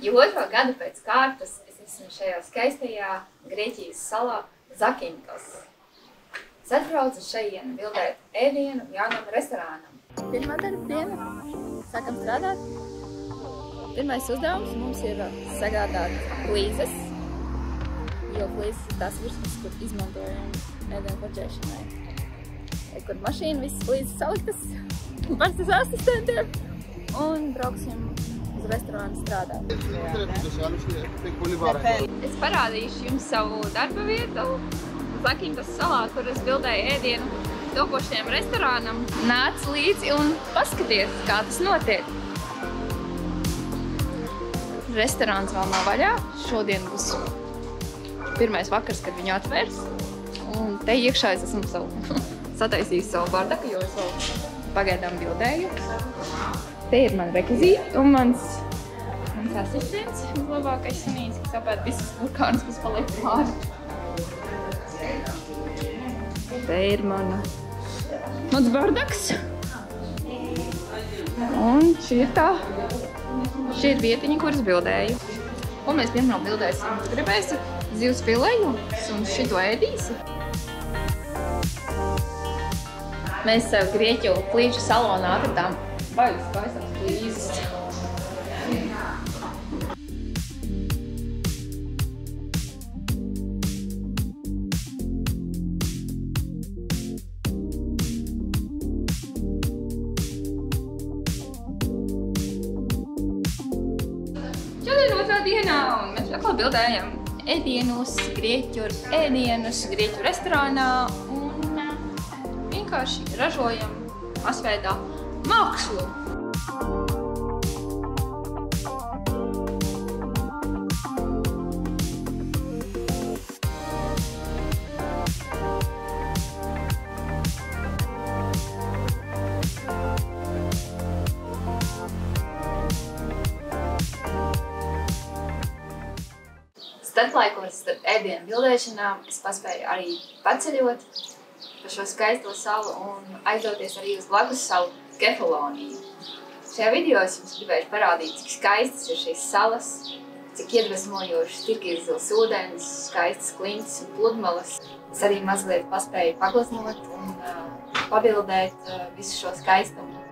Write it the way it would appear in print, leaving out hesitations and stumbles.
Jau otro gadu pēc kārtas es esmu šajā skaistajā Grieķijas salā Zakiņos. Es atbraucu šajien bildēt ēdienu jaunam restorānam. Pirmā darba diena. Sākam strādāt. Pirmais uzdevums mums ir sagādāt flīzes, jo flīzes ir tās virsmas, kur izmantojam ēdienu koķēšanai. Kur mašīna, visas flīzes saliktas, parstas asistentiem un brauksim uz restorānu strādāt. Es parādīšu jums savu darba vietu Zakiņos salā, kur es bildēju ēdienu topošajam restorānam. Nāc līdzi un paskaties, kā tas notiek. Restorāns vēl nav vaļā. Šodien būs pirmais vakars, kad viņu atvērs. Un te iekšā es esmu sataisījis savu bardaku, jo es vēl pagaidām bildēju. Te ir man rekvizīti un mans asistents, labākais sunīts, kas apēd visas burkānas, kas paliek pāri. Te ir mans bardaks. Un šī ir vietiņa, kuras bildēju. Un mēs pirmām bildēsim. Gribēsi zivs fileju un šito ēdīsi? Mēs sev Grieķu flīžu salonā atradām baigi skaistās flīzes. Šodien otrā dienā, un mēs atkal bildējam ēdienus, Grieķu restorānā un vienkārši ražojam masveidā mākslu. Starplaikos starp ēdienu bildēšanām es paspēju arī paceļot pa šo skaisto salu un aizdoties arī uz blakus salu Kefaloniju. Šajā video es jums gribēju parādīt, cik skaistas ir šīs salas, cik iedvesmojošas tirkīs zils ūdens, skaistas klintis un pludmalas. Es arī mazliet paspēju pagleznot un pabildēt visu šo skaistumu.